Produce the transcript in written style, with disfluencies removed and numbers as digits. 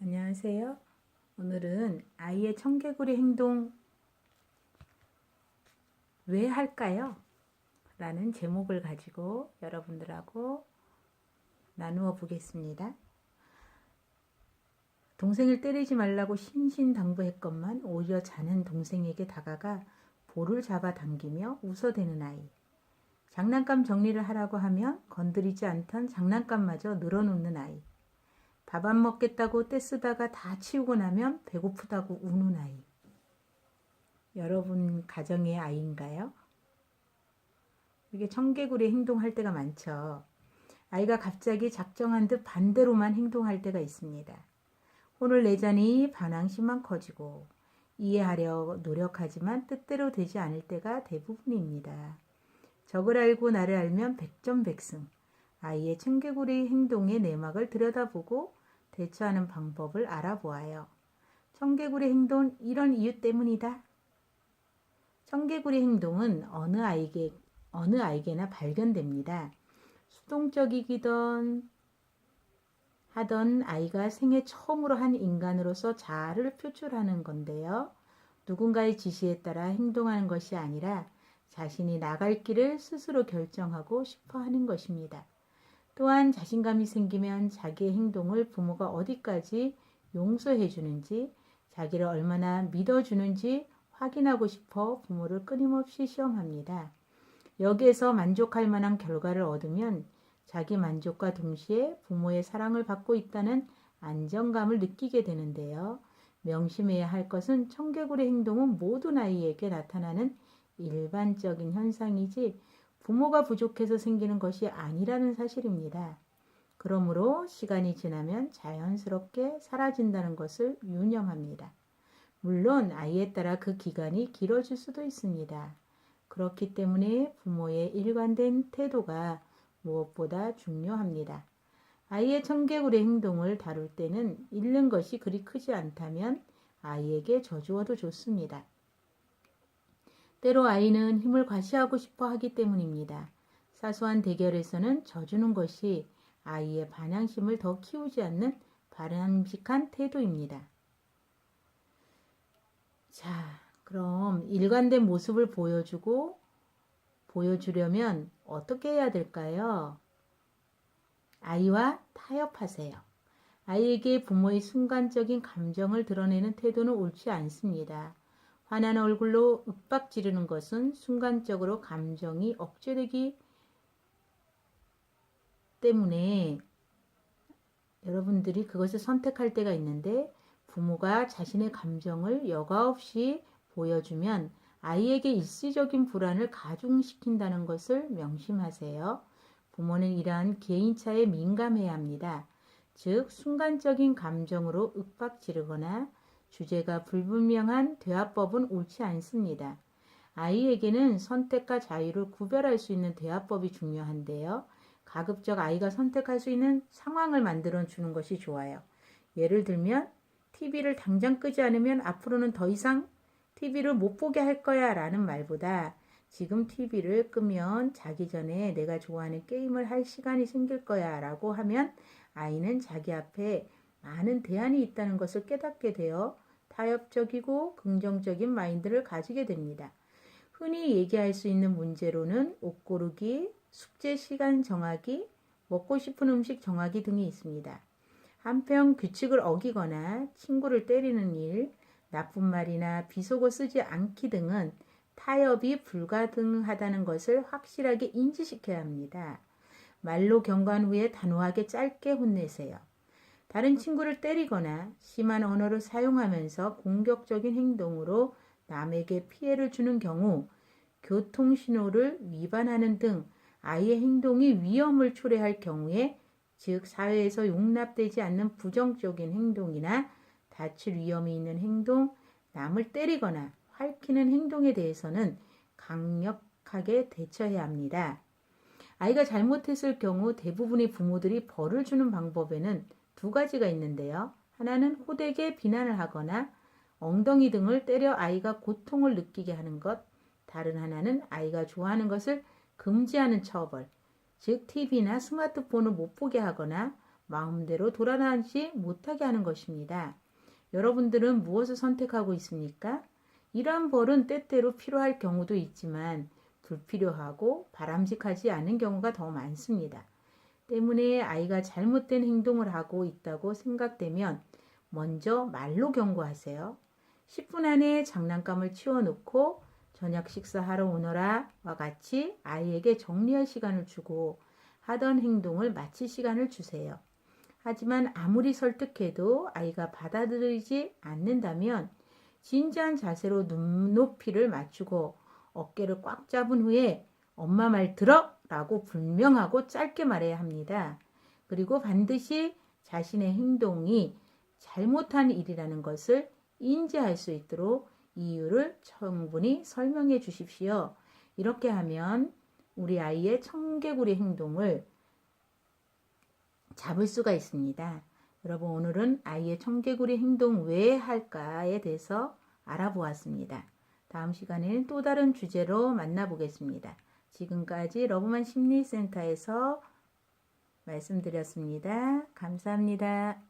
안녕하세요. 오늘은 아이의 청개구리 행동 왜 할까요? 라는 제목을 가지고 여러분들하고 나누어 보겠습니다. 동생을 때리지 말라고 신신당부했건만 오히려 자는 동생에게 다가가 볼을 잡아 당기며 웃어대는 아이. 장난감 정리를 하라고 하면 건드리지 않던 장난감마저 늘어놓는 아이. 밥 안 먹겠다고 떼쓰다가 다 치우고 나면 배고프다고 우는 아이. 여러분 가정의 아이인가요? 이게 청개구리 행동할 때가 많죠. 아이가 갑자기 작정한 듯 반대로만 행동할 때가 있습니다. 혼을 내자니 반항심만 커지고 이해하려 노력하지만 뜻대로 되지 않을 때가 대부분입니다. 적을 알고 나를 알면 백전백승. 아이의 청개구리 행동의 내막을 들여다보고 대처하는 방법을 알아보아요. 청개구리 행동 이런 이유 때문이다. 청개구리 행동은 어느 아이게나 발견됩니다. 수동적이기던 하던 아이가 생애 처음으로 한 인간으로서 자아를 표출하는 건데요. 누군가의 지시에 따라 행동하는 것이 아니라 자신이 나갈 길을 스스로 결정하고 싶어 하는 것입니다. 또한 자신감이 생기면 자기의 행동을 부모가 어디까지 용서해 주는지, 자기를 얼마나 믿어주는지 확인하고 싶어 부모를 끊임없이 시험합니다. 여기에서 만족할 만한 결과를 얻으면 자기 만족과 동시에 부모의 사랑을 받고 있다는 안정감을 느끼게 되는데요. 명심해야 할 것은 청개구리 행동은 모든 아이에게 나타나는 일반적인 현상이지 부모가 부족해서 생기는 것이 아니라는 사실입니다. 그러므로 시간이 지나면 자연스럽게 사라진다는 것을 유념합니다. 물론 아이에 따라 그 기간이 길어질 수도 있습니다. 그렇기 때문에 부모의 일관된 태도가 무엇보다 중요합니다. 아이의 청개구리 행동을 다룰 때는 잃는 것이 그리 크지 않다면 아이에게 져주어도 좋습니다. 때로 아이는 힘을 과시하고 싶어 하기 때문입니다. 사소한 대결에서는 져주는 것이 아이의 반항심을 더 키우지 않는 바람직한 태도입니다. 자, 그럼 일관된 모습을 보여주려면 어떻게 해야 될까요? 아이와 타협하세요. 아이에게 부모의 순간적인 감정을 드러내는 태도는 옳지 않습니다. 화난 얼굴로 윽박 지르는 것은 순간적으로 감정이 억제되기 때문에 여러분들이 그것을 선택할 때가 있는데 부모가 자신의 감정을 여과 없이 보여주면 아이에게 일시적인 불안을 가중시킨다는 것을 명심하세요. 부모는 이러한 개인차에 민감해야 합니다. 즉 순간적인 감정으로 윽박 지르거나 주제가 불분명한 대화법은 옳지 않습니다. 아이에게는 선택과 자유를 구별할 수 있는 대화법이 중요한데요. 가급적 아이가 선택할 수 있는 상황을 만들어 주는 것이 좋아요. 예를 들면 TV를 당장 끄지 않으면 앞으로는 더 이상 TV를 못 보게 할 거야 라는 말보다 지금 TV를 끄면 자기 전에 내가 좋아하는 게임을 할 시간이 생길 거야 라고 하면 아이는 자기 앞에 많은 대안이 있다는 것을 깨닫게 되어 타협적이고 긍정적인 마인드를 가지게 됩니다. 흔히 얘기할 수 있는 문제로는 옷 고르기, 숙제 시간 정하기, 먹고 싶은 음식 정하기 등이 있습니다. 한편 규칙을 어기거나 친구를 때리는 일, 나쁜 말이나 비속어 쓰지 않기 등은 타협이 불가능하다는 것을 확실하게 인지시켜야 합니다. 말로 경고한 후에 단호하게 짧게 혼내세요. 다른 친구를 때리거나 심한 언어를 사용하면서 공격적인 행동으로 남에게 피해를 주는 경우 교통신호를 위반하는 등 아이의 행동이 위험을 초래할 경우에 즉 사회에서 용납되지 않는 부정적인 행동이나 다칠 위험이 있는 행동, 남을 때리거나 활키는 행동에 대해서는 강력하게 대처해야 합니다. 아이가 잘못했을 경우 대부분의 부모들이 벌을 주는 방법에는 두 가지가 있는데요. 하나는 호되게 비난을 하거나 엉덩이 등을 때려 아이가 고통을 느끼게 하는 것, 다른 하나는 아이가 좋아하는 것을 금지하는 처벌, 즉 TV나 스마트폰을 못 보게 하거나 마음대로 돌아다니지 못하게 하는 것입니다. 여러분들은 무엇을 선택하고 있습니까? 이러한 벌은 때때로 필요할 경우도 있지만 불필요하고 바람직하지 않은 경우가 더 많습니다. 때문에 아이가 잘못된 행동을 하고 있다고 생각되면 먼저 말로 경고하세요. 10분 안에 장난감을 치워놓고 저녁 식사하러 오너라와 같이 아이에게 정리할 시간을 주고 하던 행동을 마칠 시간을 주세요. 하지만 아무리 설득해도 아이가 받아들이지 않는다면 진지한 자세로 눈높이를 맞추고 어깨를 꽉 잡은 후에 엄마 말 들어! 라고 분명하고 짧게 말해야 합니다. 그리고 반드시 자신의 행동이 잘못한 일이라는 것을 인지할 수 있도록 이유를 충분히 설명해 주십시오. 이렇게 하면 우리 아이의 청개구리 행동을 잡을 수가 있습니다. 여러분, 오늘은 아이의 청개구리 행동 왜 할까에 대해서 알아보았습니다. 다음 시간에는 또 다른 주제로 만나보겠습니다. 지금까지 러브만 심리센터에서 말씀드렸습니다. 감사합니다.